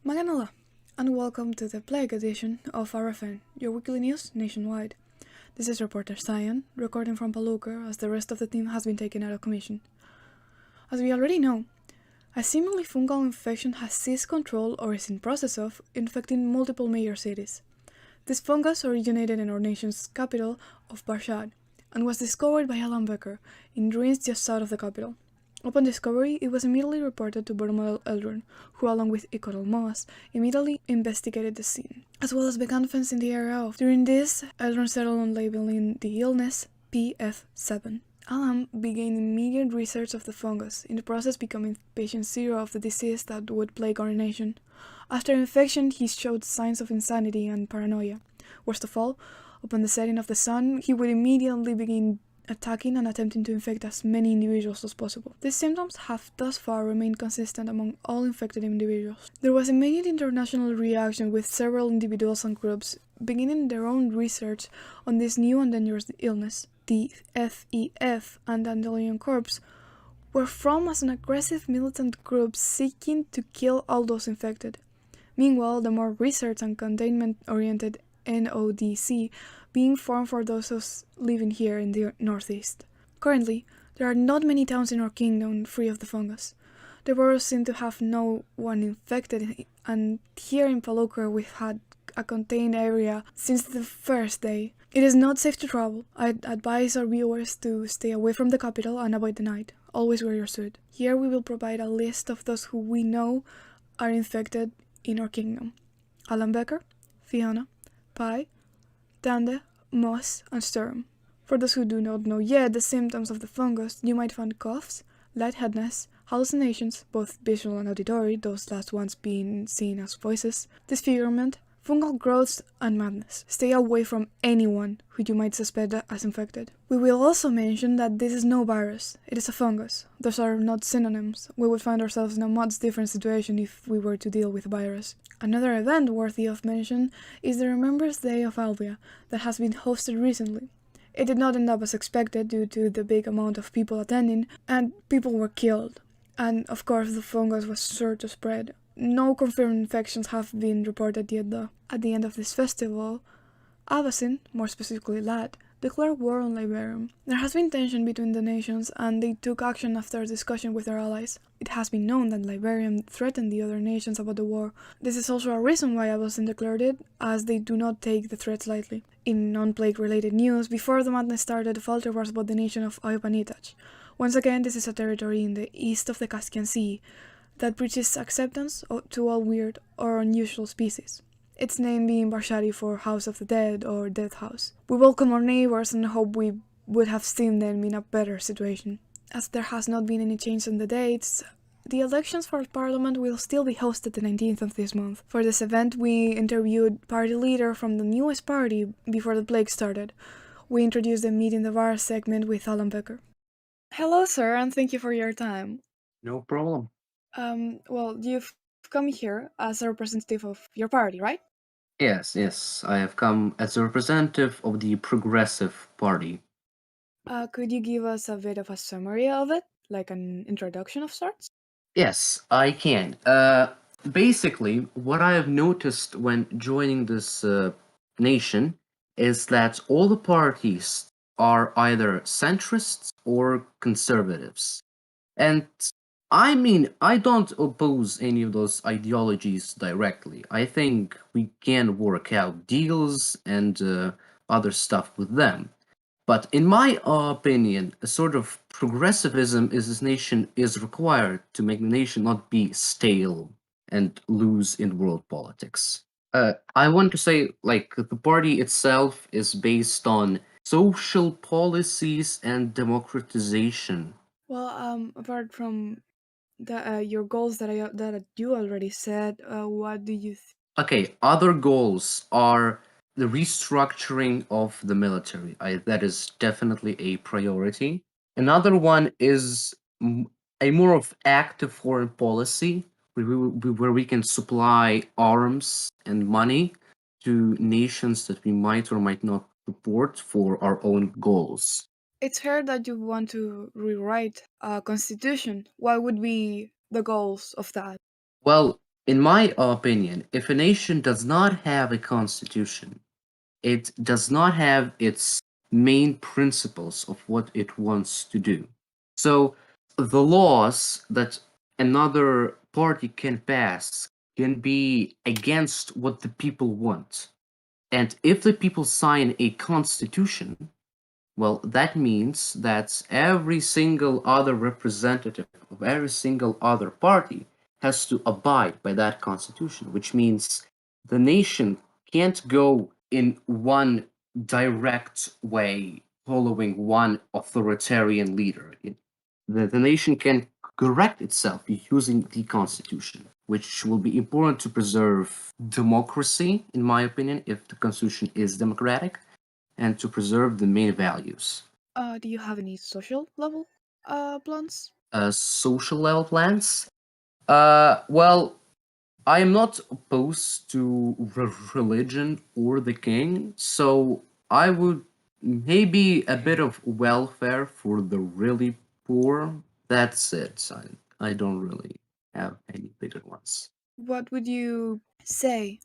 Mághana, and welcome to the Plague edition of R.F.N, your weekly news nationwide. This is reporter CCcyan, recording from Palooka as the rest of the team has been taken out of commission. As we already know, a seemingly fungal infection has seized control or is in process of infecting multiple major cities. This fungus originated in our nation's capital of Vars and was discovered by Alan Becker in ruins just south of the capital. Upon discovery, it was immediately reported to Boromel Eldron, who along with Icoral Moss immediately investigated the scene, as well as began fencing the area off. During this, Eldron settled on labeling the illness PF7. Alan began immediate research of the fungus, in the process becoming patient zero of the disease that would plague our nation. After infection, he showed signs of insanity and paranoia. Worst of all, upon the setting of the sun, he would immediately begin attacking and attempting to infect as many individuals as possible. These symptoms have thus far remained consistent among all infected individuals. There was immediate international reaction, with several individuals and groups beginning their own research on this new and dangerous illness. The FEF and Dandelion Corps were formed as an aggressive militant group seeking to kill all those infected. Meanwhile, the more research and containment-oriented NODC being formed for those living here in the northeast. Currently, there are not many towns in our kingdom free of the fungus. The boroughs seem to have no one infected, and here in Palooka we've had a contained area since the first day. It is not safe to travel. I'd advise our viewers to stay away from the capital and avoid the night. Always wear your suit. Here we will provide a list of those who we know are infected in our kingdom. Alan Becker, Fiona, Pye, Dande, Moss, and Sturm. For those who do not know yet the symptoms of the fungus, you might find coughs, lightheadedness, hallucinations, both visual and auditory, those last ones being seen as voices, disfigurement, fungal growths, and madness. Stay away from anyone who you might suspect as infected. We will also mention that this is no virus, it is a fungus. Those are not synonyms. We would find ourselves in a much different situation if we were to deal with a virus. Another event worthy of mention is the Remembrance Day of Albia that has been hosted recently. It did not end up as expected due to the big amount of people attending, and people were killed. And of course the fungus was sure to spread. No confirmed infections have been reported yet though. At the end of this festival, Abbasin, more specifically Lad, declared war on Liberium. There has been tension between the nations, and they took action after a discussion with their allies. It has been known that Liberium threatened the other nations about the war. This is also a reason why Abbasin declared it, as they do not take the threats lightly. In non-plague related news, before the madness started, the Faltítvars bought the nation of Iadithis. Once again, this is a territory in the east of the Caspian Sea that preaches acceptance to all weird or unusual species. Its name being Barshari for House of the Dead or Death House. We welcome our neighbors and hope we would have seen them in a better situation. As there has not been any change in the dates, the elections for Parliament will still be hosted the 19th of this month. For this event, we interviewed party leader from the newest party before the plague started. We introduced the Meet in the Vars segment with Alan Becker. Hello, sir, and thank you for your time. No problem. Well, you've come here as a representative of your party, right? Yes, I have come as a representative of the Progressive Party. Could you give us a bit of a summary of it, like an introduction of sorts? Yes, I can. Basically, what I have noticed when joining this nation is that all the parties are either centrists or conservatives. And I mean, I don't oppose any of those ideologies directly. I think we can work out deals and other stuff with them. But in my opinion, a sort of progressivism is this nation is required to make the nation not be stale and lose in world politics. I want to say, like, the party itself is based on social policies and democratization. Well, apart from your goals that you already said, what do you Okay, other goals are the restructuring of the military. That is definitely a priority. Another one is a more of active foreign policy where we can supply arms and money to nations that we might or might not support for our own goals. It's heard that you want to rewrite a constitution. What would be the goals of that? Well, In my opinion, if a nation does not have a constitution, it does not have its main principles of what it wants to do. So the laws that another party can pass can be against what the people want. And if the people sign a constitution, well, that means that every single other representative of every single other party has to abide by that constitution, which means the nation can't go in one direct way following one authoritarian leader. The nation can correct itself using the constitution, which will be important to preserve democracy, in my opinion, if the constitution is democratic, and to preserve the main values. Do you have any social level plans? Social level plans? Well, I am not opposed to religion or the king, so I would maybe a bit of welfare for the really poor. That's it. I don't really have any bigger ones. What would you say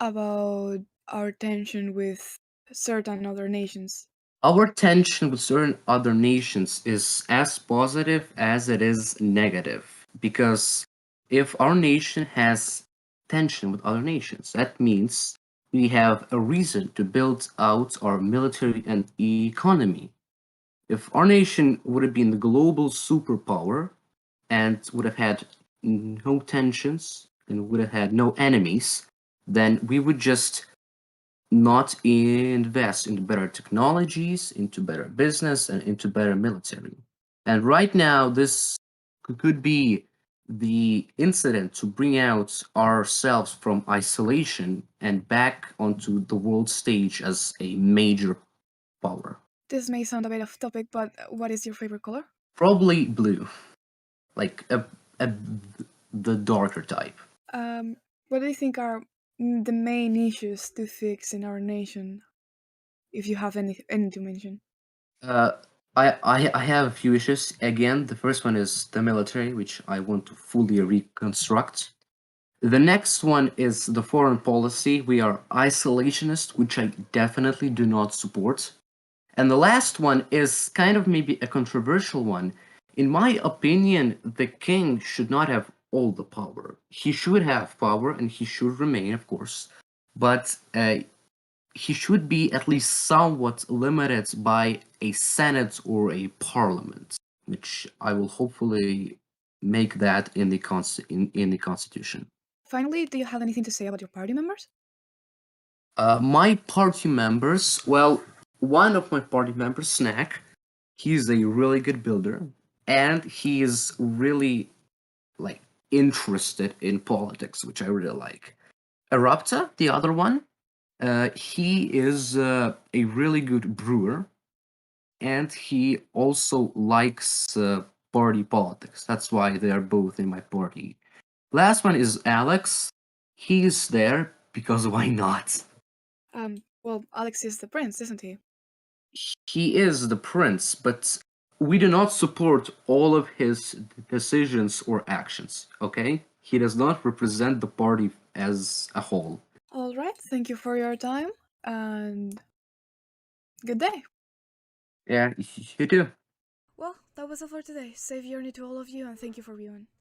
about our tension with certain other nations? Our tension with certain other nations is as positive as it is negative, because if our nation has tension with other nations, that means we have a reason to build out our military and economy. If our nation would have been the global superpower and would have had no tensions and would have had no enemies, then we would just not invest into better technologies, into better business, and into better military. And right now, this could be the incident to bring out ourselves from isolation and back onto the world stage as a major power. This may sound a bit off topic, but what is your favorite color? Probably blue, like a the darker type. What do you think are the main issues to fix in our nation, if you have any to mention? Uh, I have a few issues. Again, the first one is the military, which I want to fully reconstruct. The next one is the foreign policy. We are isolationist, which I definitely do not support. And the last one is kind of maybe a controversial one. In my opinion, the king should not have all the power. He should have power and he should remain, of course, but he should be at least somewhat limited by a senate or a parliament, which I will hopefully make that in the in the constitution. Finally, do you have anything to say about your party members? My party members, well, one of my party members, Snack, he's a really good builder, and he is really like interested in politics, which I really like. Erupta, the other one, he is a really good brewer, and he also likes party politics. That's why they are both in my party. Last one is Alex. He's there because why not? Well, Alex is the prince, isn't he? He is the prince, but we do not support all of his decisions or actions, okay? He does not represent the party as a whole. All right, thank you for your time, and good day. Yeah, you do. Well, that was all for today. Safe journey to all of you, and thank you for viewing.